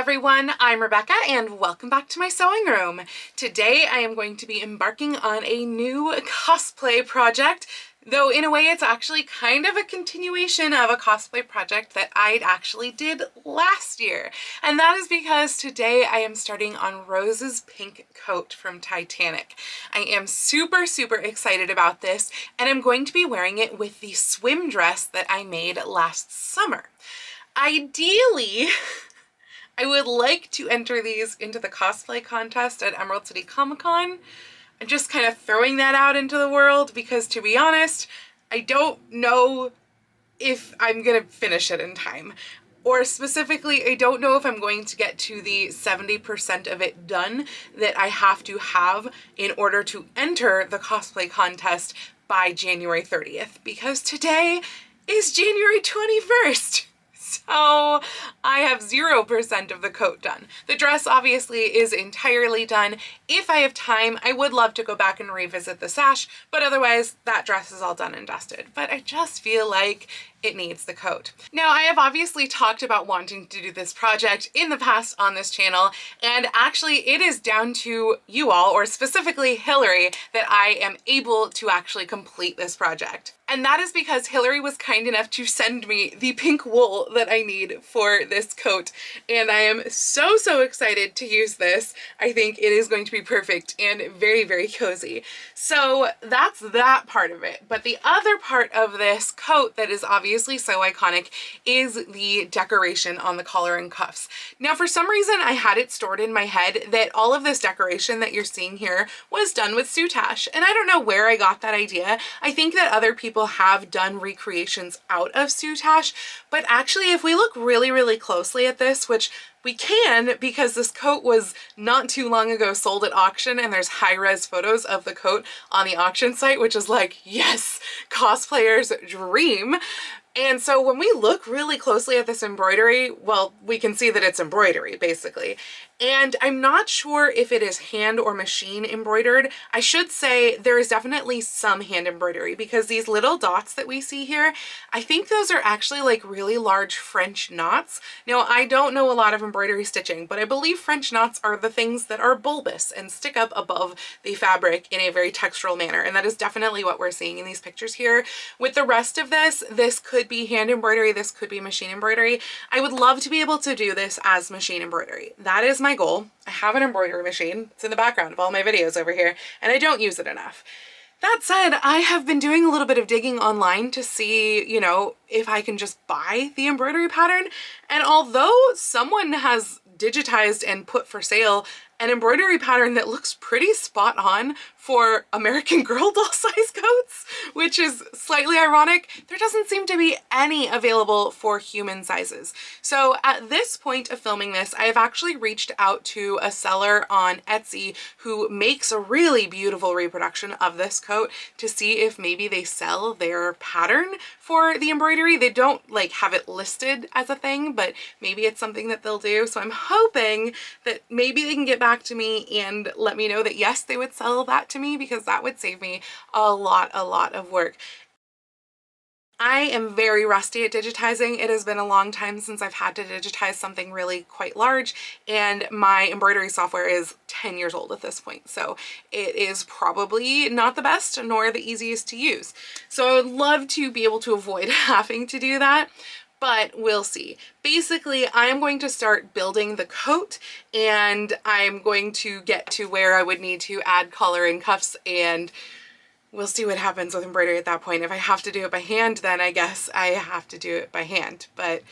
everyone, I'm Rebecca and welcome back to my sewing room. Today I am going to be embarking on a new cosplay project, though in a way it's actually kind of a continuation of a cosplay project that I actually did last year. And that is because today I am starting on Rose's pink coat from Titanic. I am super excited about this, and I'm going to be wearing it with the swim dress that I made last summer. Ideally, I would like to enter these into the cosplay contest at Emerald City Comic Con. I'm just kind of throwing that out into the world because, to be honest, I don't know if I'm gonna finish it in time. Or specifically, I don't know if I'm going to get to the 70% of it done that I have to have in order to enter the cosplay contest by January 30th, because today is January 21st. So I have 0% of the coat done. The dress obviously is entirely done. If I have time, I would love to go back and revisit the sash, but otherwise that dress is all done and dusted. But I just feel like it needs the coat. Now, I have obviously talked about wanting to do this project in the past on this channel, and actually it is down to you all, or specifically Hillary, that I am able to actually complete this project. And that is because Hillary was kind enough to send me the pink wool that I need for this coat, and I am so excited to use this. I think it is going to be perfect and very cozy. So that's that part of it. But the other part of this coat that is obviously so iconic is the decoration on the collar and cuffs. Now, for some reason, I had it stored in my head that all of this decoration that you're seeing here was done with soutache, and I don't know where I got that idea. I think that other people have done recreations out of soutache, but actually, if we look really closely at this, which we can because this coat was not too long ago sold at auction, and there's high-res photos of the coat on the auction site, which is like, yes, cosplayer's dream. And so when we look really closely at this embroidery, well, we can see that it's embroidery, basically. And I'm not sure if it is hand or machine embroidered. I should say there is definitely some hand embroidery, because these little dots that we see here, I think those are actually like really large French knots. Now, I don't know a lot of embroidery stitching, but I believe French knots are the things that are bulbous and stick up above the fabric in a very textural manner. And that is definitely what we're seeing in these pictures here. With the rest of this, this could be hand embroidery, this could be machine embroidery. I would love to be able to do this as machine embroidery. That is my goal. I have an embroidery machine. It's in the background of all my videos over here, and I don't use it enough. That said, I have been doing a little bit of digging online to see, you know, if I can just buy the embroidery pattern. And although someone has digitized and put for sale an embroidery pattern that looks pretty spot on for American Girl doll size coats, which is slightly ironic, there doesn't seem to be any available for human sizes. So at this point of filming this, I have actually reached out to a seller on Etsy who makes a really beautiful reproduction of this coat to see if maybe they sell their pattern for the embroidery. They don't like have it listed as a thing, but maybe it's something that they'll do. So I'm hoping that maybe they can get back to me and let me know that yes, they would sell that to me, because that would save me a lot of work. I am very rusty at digitizing. It has been a long time since I've had to digitize something really quite large, and my embroidery software is 10 years old at this point. So it is probably not the best nor the easiest to use. So I would love to be able to avoid having to do that, but we'll see. Basically, I'm going to start building the coat, and I'm going to get to where I would need to add collar and cuffs, and we'll see what happens with embroidery at that point. If I have to do it by hand, then I guess I have to do it by hand. But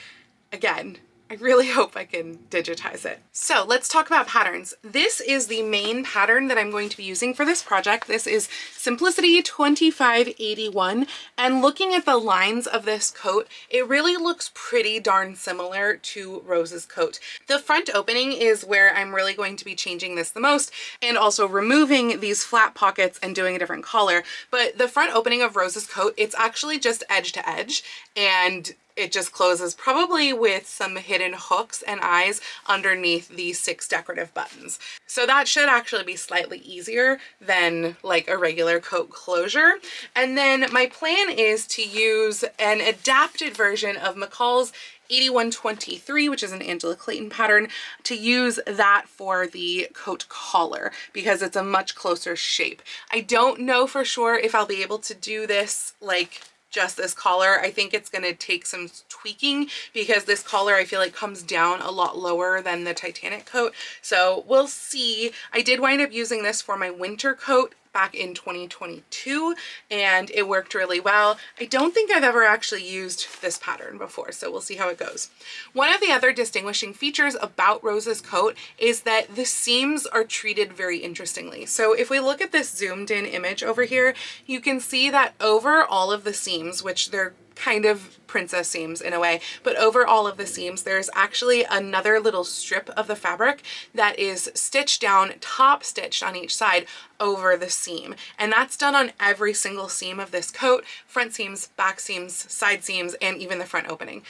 again, I really hope I can digitize it. So let's talk about patterns. This is the main pattern that I'm going to be using for this project. This is Simplicity 2581, and looking at the lines of this coat, it really looks pretty darn similar to Rose's coat. The front opening is where I'm really going to be changing this the most, and also removing these flat pockets and doing a different collar. But the front opening of Rose's coat, it's actually just edge to edge, and it just closes probably with some hidden hooks and eyes underneath these 6 decorative buttons. So that should actually be slightly easier than like a regular coat closure. And then my plan is to use an adapted version of McCall's 8123, which is an Angela Clayton pattern, to use that for the coat collar because it's a much closer shape. I don't know for sure if I'll be able to do this like just this collar. I think it's going to take some tweaking because this collar I feel like comes down a lot lower than the Titanic coat. So we'll see. I did wind up using this for my winter coat back in 2022 and it worked really well. I don't think I've ever actually used this pattern before, so we'll see how it goes. One of the other distinguishing features about Rose's coat is that the seams are treated very interestingly. So if we look at this zoomed in image over here, you can see that over all of the seams, which they're kind of princess seams in a way, but over all of the seams there's actually another little strip of the fabric that is stitched down, top stitched on each side over the seam, and that's done on every single seam of this coat: front seams, back seams, side seams, and even the front opening.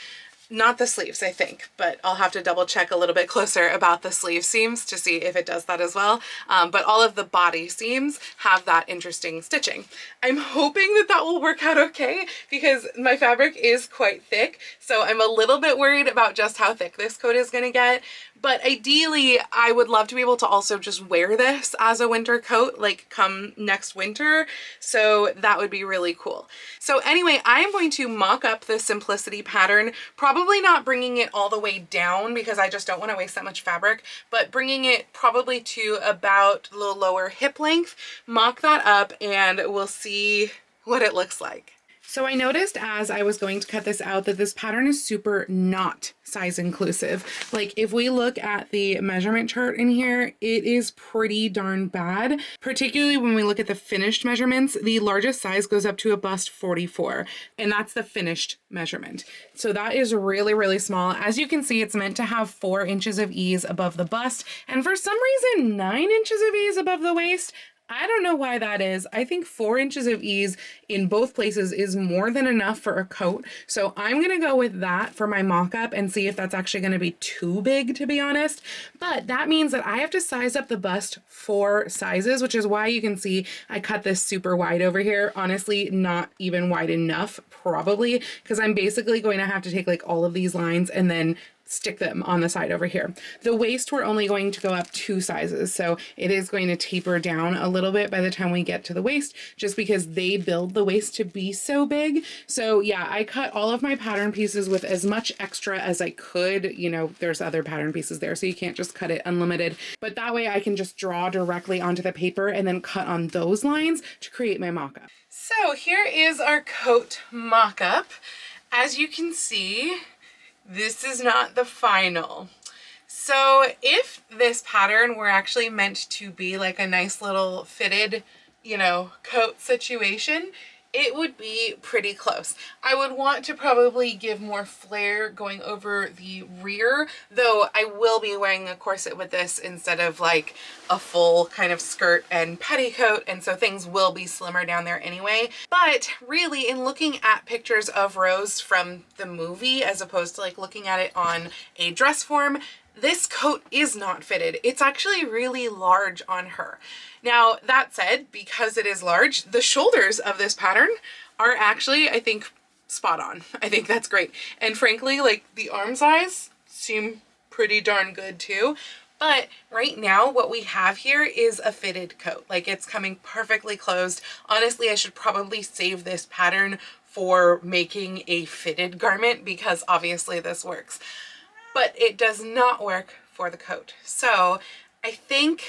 Not the sleeves, I think, but I'll have to double check a little bit closer about the sleeve seams to see if it does that as well. But all of the body seams have that interesting stitching. I'm hoping that that will work out okay because my fabric is quite thick, so I'm a little bit worried about just how thick this coat is going to get. But ideally, I would love to be able to also just wear this as a winter coat, like come next winter. So that would be really cool. So anyway, I am going to mock up the Simplicity pattern, probably not bringing it all the way down because I just don't want to waste that much fabric, but bringing it probably to about a little lower hip length, mock that up, and we'll see what it looks like. So I noticed as I was going to cut this out that this pattern is super not size inclusive. Like if we look at the measurement chart in here, it is pretty darn bad. Particularly when we look at the finished measurements, the largest size goes up to a bust 44, and that's the finished measurement. So that is really, really small. As you can see, it's meant to have 4 inches of ease above the bust, and for some reason 9 inches of ease above the waist. I don't know why that is. I think 4 inches of ease in both places is more than enough for a coat. So I'm going to go with that for my mock-up and see if that's actually going to be too big, to be honest. But that means that I have to size up the bust 4 sizes, which is why you can see I cut this super wide over here. Honestly, not even wide enough, probably, because I'm basically going to have to take like all of these lines and then stick them on the side over here. The waist, we're only going to go up 2 sizes, so it is going to taper down a little bit by the time we get to the waist, just because they build the waist to be so big. So yeah, I cut all of my pattern pieces with as much extra as I could. You know, there's other pattern pieces there, so you can't just cut it unlimited, but that way I can just draw directly onto the paper and then cut on those lines to create my mock-up. So here is our coat mock-up. As you can see, this is not the final. So if this pattern were actually meant to be like a nice little fitted, you know, coat situation, it would be pretty close. I would want to probably give more flare going over the rear, though I will be wearing a corset with this instead of like a full kind of skirt and petticoat, and so things will be slimmer down there anyway. But really, in looking at pictures of Rose from the movie as opposed to like looking at it on a dress form, this coat is not fitted. It's actually really large on her. Now, that said, because it is large, the shoulders of this pattern are actually, I think, spot on. I think that's great. And frankly, like the arm size seem pretty darn good too. But right now what we have here is a fitted coat. Like it's coming perfectly closed. Honestly, I should probably save this pattern for making a fitted garment because obviously this works. But it does not work for the coat. So I think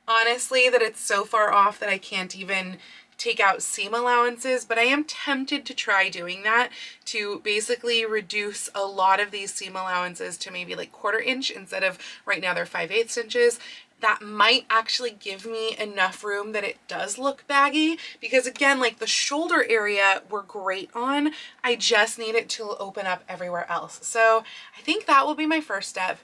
honestly that it's so far off that I can't even take out seam allowances, but I am tempted to try doing that to basically reduce a lot of these seam allowances to maybe like 1/4 inch instead of right now they're 5/8 inches. That might actually give me enough room that it does look baggy, because again, like the shoulder area we're great on. I just need it to open up everywhere else. So I think that will be my first step.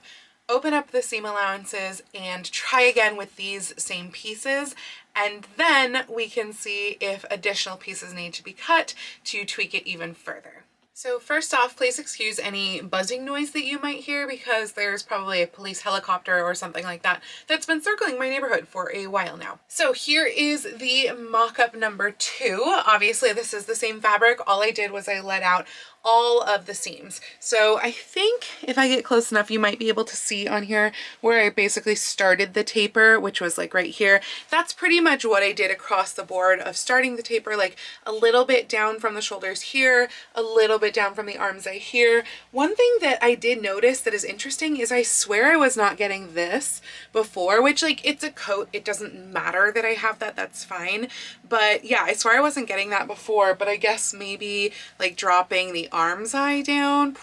Open up the seam allowances and try again with these same pieces, and then we can see if additional pieces need to be cut to tweak it even further. So first off, please excuse any buzzing noise that you might hear because there's probably a police helicopter or something like that that's been circling my neighborhood for a while now. So here is the mock-up number 2. Obviously this is the same fabric. All I did was I let out all of the seams. So I think if I get close enough, you might be able to see on here where I basically started the taper, which was like right here. That's pretty much what I did across the board of starting the taper, like a little bit down from the shoulders here, a little bit down from the arms right here. One thing that I did notice that is interesting is I swear I was not getting this before, which like it's a coat, it doesn't matter that I have that, that's fine. But yeah, I swear I wasn't getting that before, but I guess maybe like dropping the arm's eye down,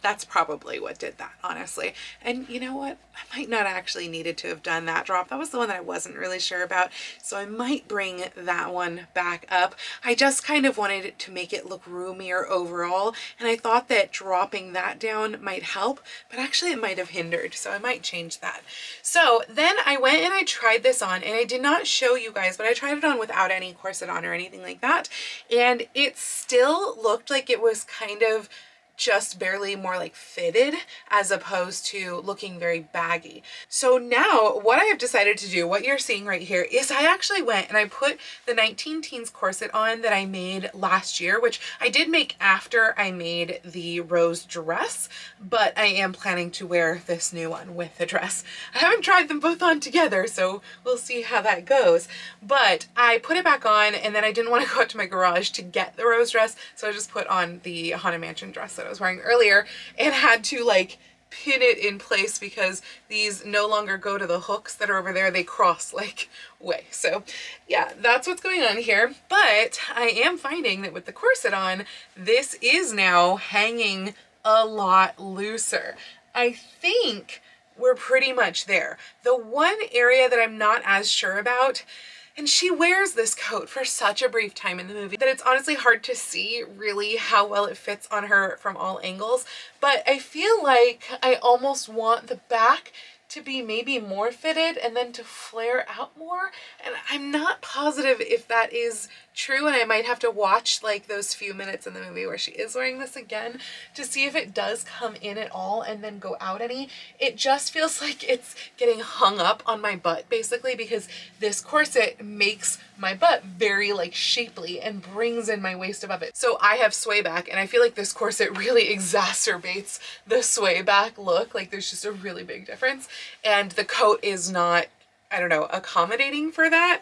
that's probably what did that, honestly. And you know what? I might not actually needed to have done that drop. That was the one that I wasn't really sure about. So I might bring that one back up. I just kind of wanted it to make it look roomier overall. And I thought that dropping that down might help, but actually it might have hindered. So I might change that. So then I went and I tried this on, and I did not show you guys, but I tried it on without any corset on or anything like that. And it still looked like it was kind of just barely more like fitted as opposed to looking very baggy. So now what I have decided to do, what you're seeing right here, is I actually went and I put the 19 Teens corset on that I made last year, which I did make after I made the rose dress, but I am planning to wear this new one with the dress. I haven't tried them both on together, so we'll see how that goes. But I put it back on, and then I didn't want to go out to my garage to get the rose dress, so I just put on the Haunted Mansion dress that I was wearing earlier and had to like pin it in place because these no longer go to the hooks that are over there, they cross like way. So yeah, that's what's going on here. But I am finding that with the corset on, this is now hanging a lot looser. I think we're pretty much there. The one area that I'm not as sure about, and she wears this coat for such a brief time in the movie that it's honestly hard to see really how well it fits on her from all angles. But I feel like I almost want the back to be maybe more fitted and then to flare out more. And I'm not positive if that is true, and I might have to watch like those few minutes in the movie where she is wearing this again to see if it does come in at all and then go out any. It just feels like it's getting hung up on my butt basically, because this corset makes my butt very like shapely and brings in my waist above it. So I have sway back, and I feel like this corset really exacerbates the sway back look. Like there's just a really big difference, and the coat is not, I don't know, accommodating for that.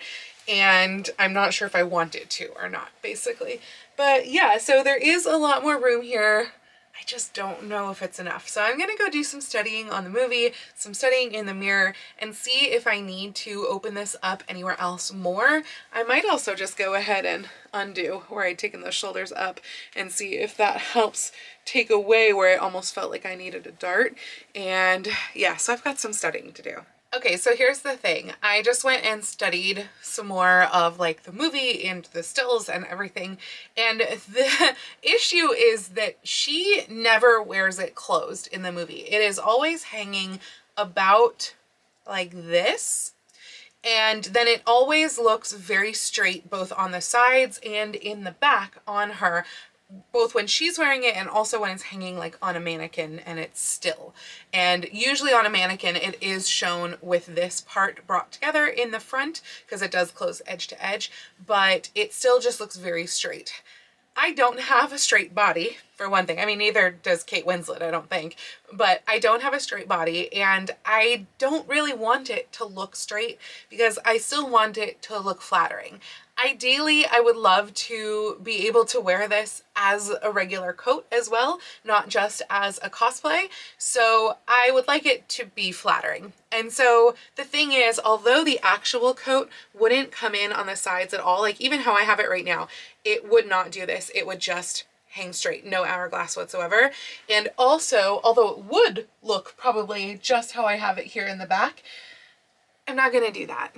And I'm not sure if I want it to or not, basically. But yeah, so there is a lot more room here. I just don't know if it's enough. So I'm gonna go do some studying on the movie, some studying in the mirror, and see if I need to open this up anywhere else more. I might also just go ahead and undo where I'd taken those shoulders up and see if that helps take away where it almost felt like I needed a dart. And yeah, so I've got some studying to do. Okay, so here's the thing. I just went and studied some more of like the movie and the stills and everything. And the issue is that she never wears it closed in the movie. It is always hanging about like this. And then it always looks very straight both on the sides and in the back on her, both when she's wearing it and also when it's hanging like on a mannequin and it's still. And usually on a mannequin it is shown with this part brought together in the front because it does close edge to edge, but it still just looks very straight. I don't have a straight body, for one thing. I mean, neither does Kate Winslet, I don't think, but I don't have a straight body, and I don't really want it to look straight because I still want it to look flattering. Ideally, I would love to be able to wear this as a regular coat as well, not just as a cosplay. So I would like it to be flattering. And so the thing is, although the actual coat wouldn't come in on the sides at all, like even how I have it right now, it would not do this. It would just hang straight, no hourglass whatsoever. And also, although it would look probably just how I have it here in the back, I'm not gonna do that.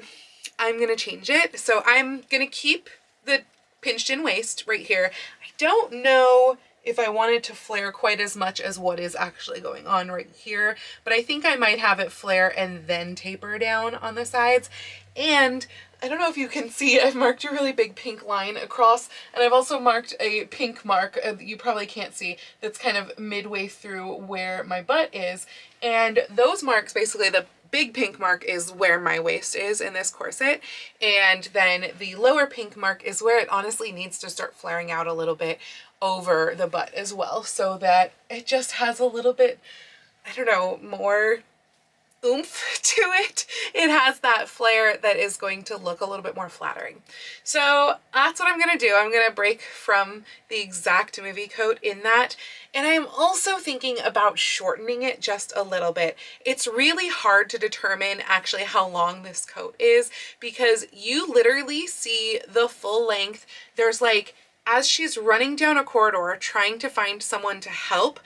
I'm gonna change it. So I'm gonna keep the pinched in waist right here. I don't know if I wanted to flare quite as much as what is actually going on right here, but I think I might have it flare and then taper down on the sides. And I don't know if you can see, I've marked a really big pink line across, and I've also marked a pink mark that you probably can't see that's kind of midway through where my butt is. And those marks, basically the big pink mark is where my waist is in this corset, and then the lower pink mark is where it honestly needs to start flaring out a little bit over the butt as well, so that it just has a little bit, I don't know, more oomph to it. It has that flare that is going to look a little bit more flattering. So that's what I'm gonna do. I'm gonna break from the exact movie coat in that. And I am also thinking about shortening it just a little bit. It's really hard to determine actually how long this coat is, because you literally see the full length. There's like, as she's running down a corridor trying to find someone to help,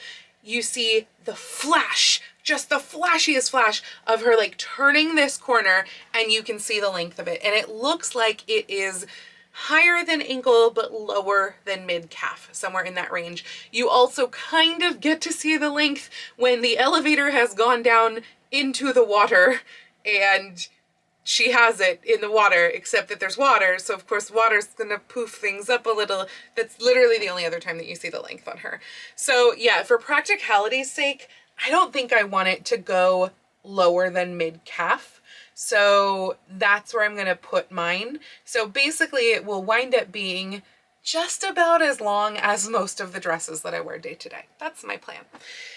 you see the flash, just the flashiest flash of her like turning this corner, and you can see the length of it. And it looks like it is higher than ankle, but lower than mid calf, somewhere in that range. You also kind of get to see the length when the elevator has gone down into the water and she has it in the water, except that there's water, so of course water's gonna poof things up a little. That's literally the only other time that you see the length on her. So yeah, for practicality's sake, I don't think I want it to go lower than mid-calf. So that's where I'm gonna put mine. So basically it will wind up being just about as long as most of the dresses that I wear day to day. That's my plan.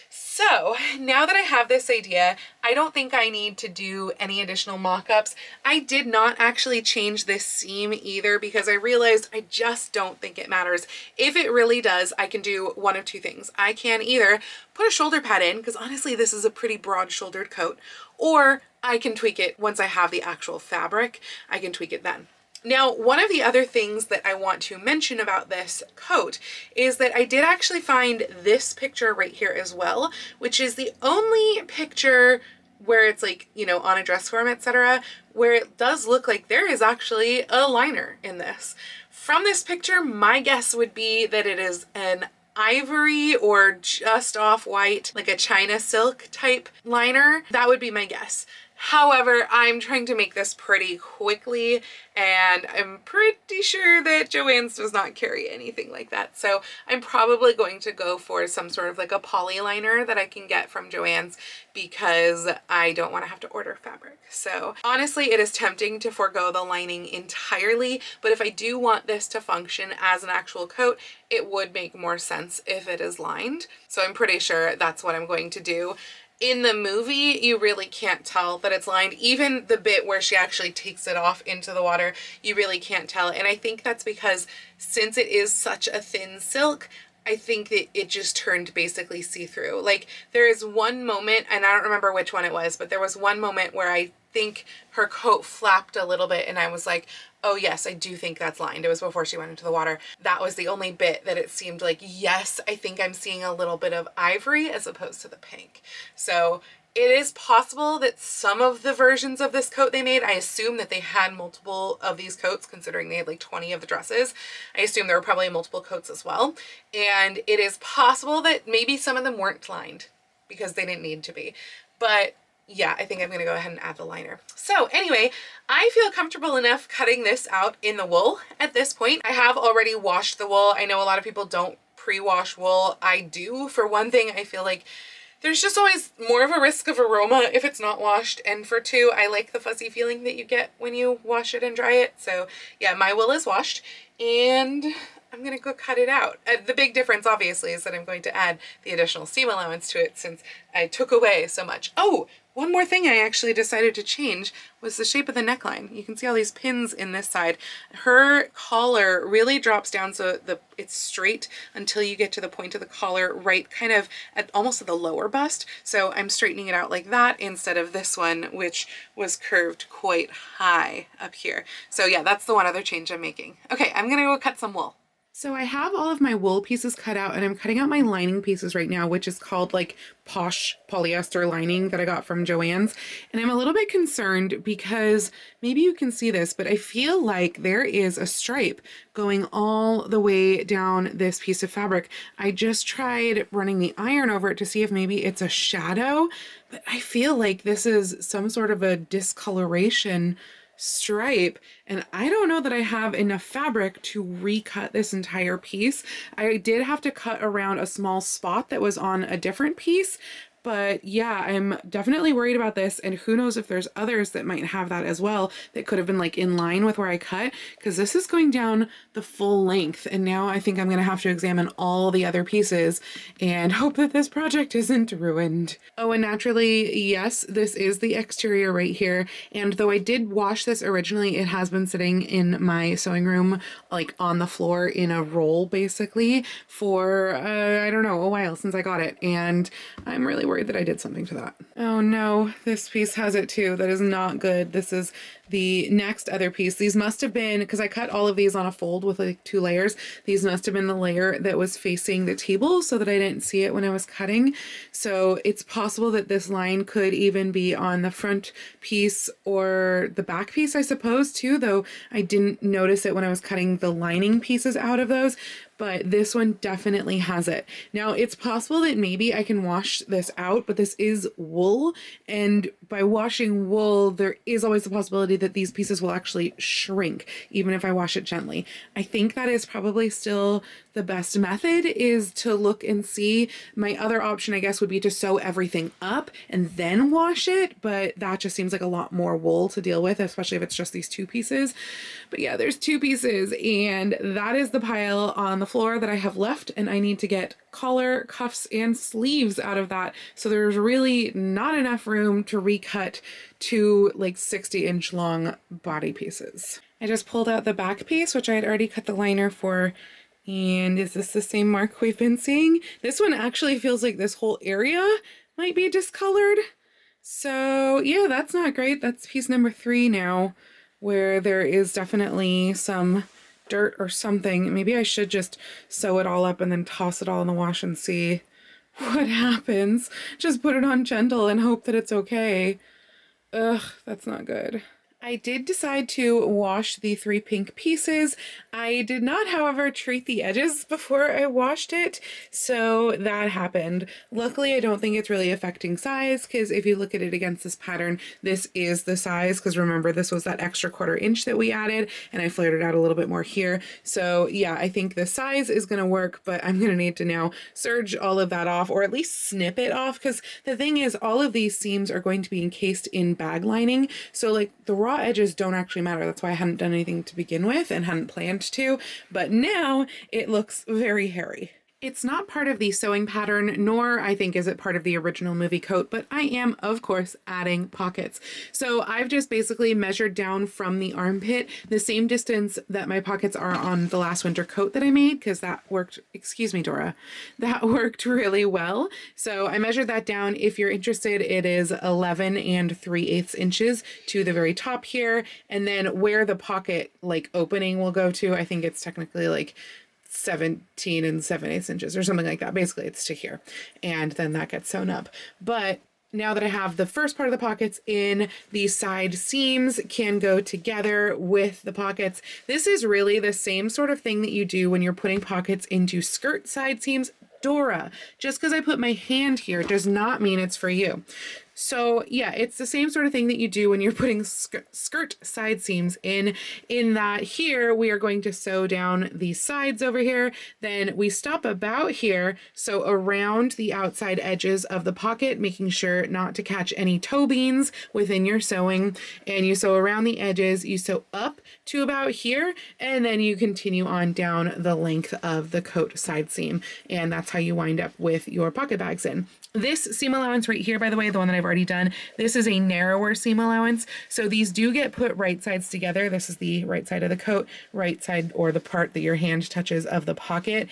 So now that I have this idea, I don't think I need to do any additional mock-ups. I did not actually change this seam either, because I realized I just don't think it matters. If it really does, I can do one of two things. I can either put a shoulder pad in, because honestly this is a pretty broad shouldered coat, or I can tweak it once I have the actual fabric. I can tweak it then. Now, one of the other things that I want to mention about this coat is that I did actually find this picture right here as well, which is the only picture where it's like, you know, on a dress form, etc., where it does look like there is actually a liner in this. From this picture, my guess would be that it is an ivory or just off-white, like a China silk type liner. That would be my guess. However, I'm trying to make this pretty quickly, and I'm pretty sure that Joann's does not carry anything like that. So I'm probably going to go for some sort of like a poly liner that I can get from Joann's, because I don't want to have to order fabric. So honestly, it is tempting to forego the lining entirely, but if I do want this to function as an actual coat, it would make more sense if it is lined. So I'm pretty sure that's what I'm going to do. In the movie, you really can't tell that it's lined. Even the bit where she actually takes it off into the water, you really can't tell. And I think that's because since it is such a thin silk, I think that it just turned basically see-through. Like, there is one moment, and I don't remember which one it was, but there was one moment where I think her coat flapped a little bit, and I was like, oh yes, I do think that's lined. It was before she went into the water. That was the only bit that it seemed like, yes, I think I'm seeing a little bit of ivory as opposed to the pink. So it is possible that some of the versions of this coat they made, I assume that they had multiple of these coats, considering they had like 20 of the dresses. I assume there were probably multiple coats as well. And it is possible that maybe some of them weren't lined because they didn't need to be. But yeah, I think I'm gonna go ahead and add the liner. So anyway, I feel comfortable enough cutting this out in the wool at this point. I have already washed the wool. I know a lot of people don't pre-wash wool. I do. For one thing, I feel like there's just always more of a risk of aroma if it's not washed. And for two, I like the fuzzy feeling that you get when you wash it and dry it. So yeah, my wool is washed and I'm gonna go cut it out. The big difference obviously is that I'm going to add the additional seam allowance to it since I took away so much. Oh, one more thing I actually decided to change was the shape of the neckline. You can see all these pins in this side. Her collar really drops down so it's straight until you get to the point of the collar, right kind of at almost at the lower bust. So I'm straightening it out like that instead of this one, which was curved quite high up here. So yeah, that's the one other change I'm making. Okay, I'm gonna go cut some wool. So I have all of my wool pieces cut out and I'm cutting out my lining pieces right now, which is called like Posh polyester lining that I got from Joann's. And I'm a little bit concerned because maybe you can see this, but I feel like there is a stripe going all the way down this piece of fabric. I just tried running the iron over it to see if maybe it's a shadow, but I feel like this is some sort of a discoloration stripe, and I don't know that I have enough fabric to recut this entire piece. I did have to cut around a small spot that was on a different piece, But yeah, I'm definitely worried about this, and who knows if there's others that might have that as well that could have been like in line with where I cut, because this is going down the full length, and now I think I'm gonna have to examine all the other pieces and hope that this project isn't ruined. Oh, and naturally, yes, this is the exterior right here, and though I did wash this originally, it has been sitting in my sewing room like on the floor in a roll basically for I don't know, a while since I got it, and I'm really worried that I did something to that. Oh no, this piece has it too. That is not good. This is the next other piece. These must have been, because I cut all of these on a fold with like 2 layers, these must have been the layer that was facing the table so that I didn't see it when I was cutting. So it's possible that this line could even be on the front piece or the back piece, I suppose, too, though I didn't notice it when I was cutting the lining pieces out of those. But this one definitely has it. Now, it's possible that maybe I can wash this out, but this is wool, and by washing wool, there is always the possibility that these pieces will actually shrink, even if I wash it gently. I think that is probably still the best method, is to look and see. My other option, I guess, would be to sew everything up and then wash it, but that just seems like a lot more wool to deal with, especially if it's just these 2 pieces. But yeah, there's 2 pieces, and that is the pile on the floor that I have left, and I need to get collar, cuffs, and sleeves out of that. So there's really not enough room to recut 2 like 60-inch long body pieces. I just pulled out the back piece, which I had already cut the liner for. And is this the same mark we've been seeing? This one actually feels like this whole area might be discolored. So yeah, that's not great. That's piece number 3 now, where there is definitely some dirt or something. Maybe I should just sew it all up and then toss it all in the wash and see what happens. Just put it on gentle and hope that it's okay. Ugh, that's not good. I did decide to wash the 3 pink pieces. I did not, however, treat the edges before I washed it, so that happened. Luckily, I don't think it's really affecting size, because if you look at it against this pattern, this is the size, because remember, this was that extra 1/4 inch that we added, and I flared it out a little bit more here. So yeah, I think the size is going to work, but I'm going to need to now serge all of that off, or at least snip it off, because the thing is, all of these seams are going to be encased in bag lining, so like the raw edges don't actually matter. That's why I hadn't done anything to begin with and hadn't planned to, but now it looks very hairy. It's not part of the sewing pattern, nor I think is it part of the original movie coat, but I am, of course, adding pockets. So I've just basically measured down from the armpit the same distance that my pockets are on the last winter coat that I made, because that worked, excuse me, Dora, that worked really well. So I measured that down. If you're interested, it is 11 3/8 inches to the very top here. And then where the pocket like opening will go to, I think it's technically like 17 7/8 inches or something like that. Basically, it's to here, and then that gets sewn up. But now that I have the first part of the pockets in, the side seams can go together with the pockets. This is really the same sort of thing that you do when you're putting pockets into skirt side seams. Dora, just because I put my hand here does not mean it's for you. So yeah, it's the same sort of thing that you do when you're putting skirt side seams in that here we are going to sew down these sides over here, then we stop about here, so around the outside edges of the pocket, making sure not to catch any toe beans within your sewing, and you sew around the edges, you sew up to about here, and then you continue on down the length of the coat side seam, and that's how you wind up with your pocket bags in. This seam allowance right here, by the way, the one that I've already done, this is a narrower seam allowance. So these do get put right sides together. This is the right side of the coat, right side, or the part that your hand touches of the pocket.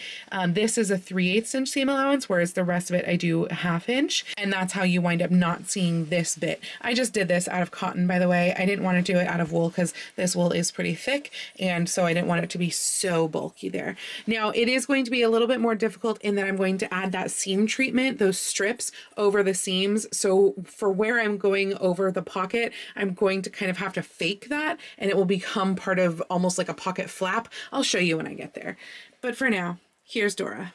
This is a 3/8 inch seam allowance, whereas the rest of it I do 1/2 inch. And that's how you wind up not seeing this bit. I just did this out of cotton, by the way. I didn't want to do it out of wool because this wool is pretty thick. And so I didn't want it to be so bulky there. Now it is going to be a little bit more difficult in that I'm going to add that seam treatment, those strips over the seams. So for where I'm going over the pocket, I'm going to kind of have to fake that, and it will become part of almost like a pocket flap. I'll show you when I get there. But for now, here's Dora.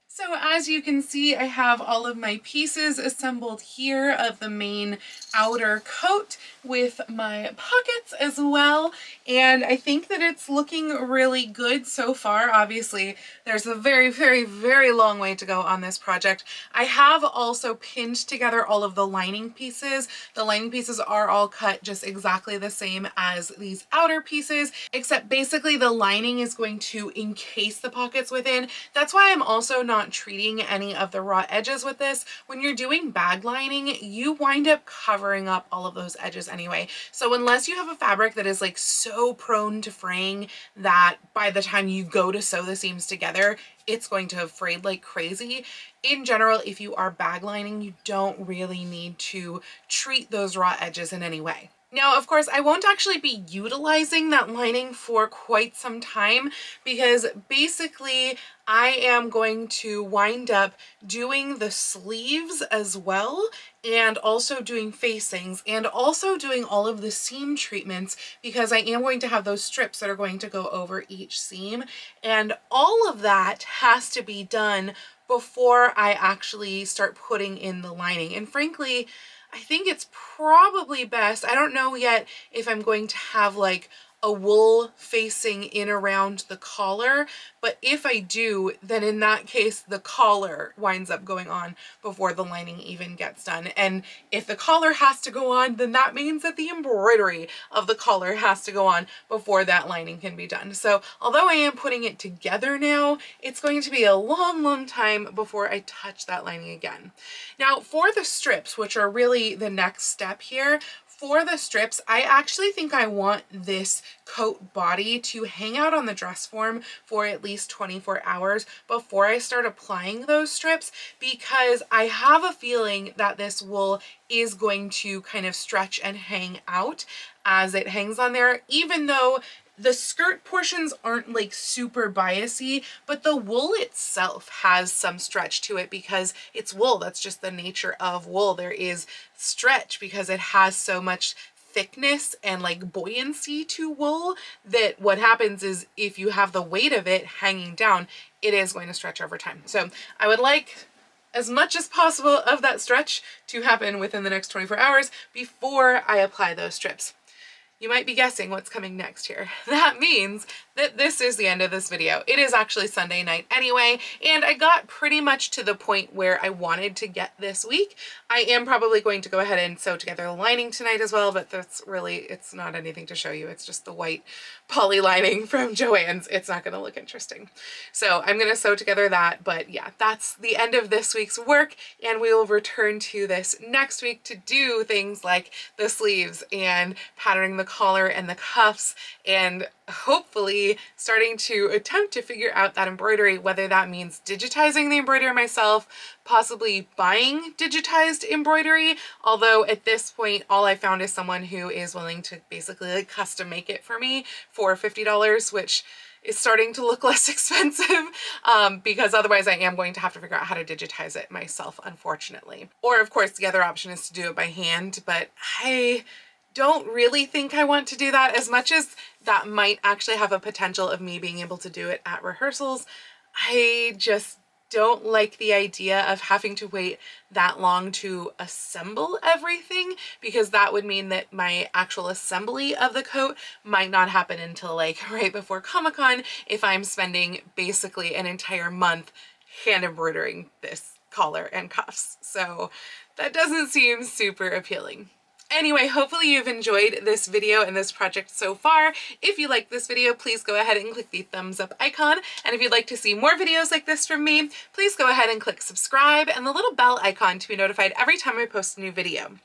So So as you can see, I have all of my pieces assembled here of the main outer coat with my pockets as well. And I think that it's looking really good so far. Obviously, there's a very, very, very long way to go on this project. I have also pinned together all of the lining pieces. The lining pieces are all cut just exactly the same as these outer pieces, except basically the lining is going to encase the pockets within. That's why I'm also not treating any of the raw edges with this. When you're doing bag lining, you wind up covering up all of those edges anyway. So unless you have a fabric that is like so prone to fraying that by the time you go to sew the seams together, it's going to have frayed like crazy. In general, if you are bag lining, you don't really need to treat those raw edges in any way. Now, of course, I won't actually be utilizing that lining for quite some time because basically I am going to wind up doing the sleeves as well, and also doing facings, and also doing all of the seam treatments, because I am going to have those strips that are going to go over each seam, and all of that has to be done before I actually start putting in the lining. And frankly, I think it's probably best. I don't know yet if I'm going to have like a wool facing in around the collar, but if I do, then in that case the collar winds up going on before the lining even gets done. And if the collar has to go on, then that means that the embroidery of the collar has to go on before that lining can be done. So although I am putting it together now, it's going to be a long, long time before I touch that lining again. Now for the strips, which are really the next step here, for the strips, I actually think I want this coat body to hang out on the dress form for at least 24 hours before I start applying those strips, because I have a feeling that this wool is going to kind of stretch and hang out as it hangs on there, even though the skirt portions aren't like super biasy, but the wool itself has some stretch to it because it's wool. That's just the nature of wool. There is stretch because it has so much thickness and like buoyancy to wool that what happens is if you have the weight of it hanging down, it is going to stretch over time. So I would like as much as possible of that stretch to happen within the next 24 hours before I apply those strips. You might be guessing what's coming next here. That means that this is the end of this video. It is actually Sunday night anyway, and I got pretty much to the point where I wanted to get this week. I am probably going to go ahead and sew together the lining tonight as well, but that's really, it's not anything to show you. It's just the white poly lining from Joann's. It's not gonna look interesting. So I'm gonna sew together that, but yeah, that's the end of this week's work, and we will return to this next week to do things like the sleeves and patterning the collar and the cuffs, and hopefully starting to attempt to figure out that embroidery, whether that means digitizing the embroidery myself, possibly buying digitized embroidery, although at this point all I found is someone who is willing to basically like custom make it for me for $50, which is starting to look less expensive because otherwise I am going to have to figure out how to digitize it myself, unfortunately. Or of course the other option is to do it by hand, but I don't really think I want to do that. As much as that might actually have a potential of me being able to do it at rehearsals, I just don't like the idea of having to wait that long to assemble everything, because that would mean that my actual assembly of the coat might not happen until like right before Comic-Con if I'm spending basically an entire month hand embroidering this collar and cuffs. So that doesn't seem super appealing. Anyway, hopefully you've enjoyed this video and this project so far. If you like this video, please go ahead and click the thumbs up icon. And if you'd like to see more videos like this from me, please go ahead and click subscribe and the little bell icon to be notified every time I post a new video.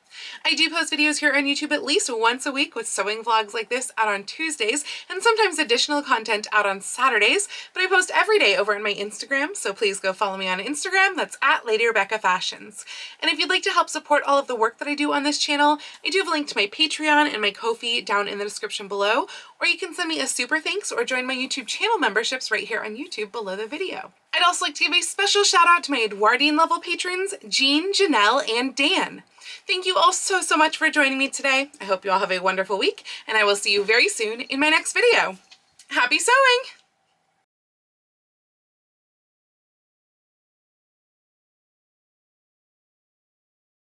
I do post videos here on YouTube at least once a week with sewing vlogs like this out on Tuesdays and sometimes additional content out on Saturdays, but I post every day over on my Instagram, so please go follow me on Instagram. That's at Lady Rebecca Fashions. And if you'd like to help support all of the work that I do on this channel, I do have a link to my Patreon and my Ko-fi down in the description below, or you can send me a super thanks or join my YouTube channel memberships right here on YouTube below the video. I'd also like to give a special shout out to my Edwardian level patrons, Jean, Janelle, and Dan. Thank you all so much for joining me today. I hope you all have a wonderful week, and I will see you very soon in my next video. Happy sewing!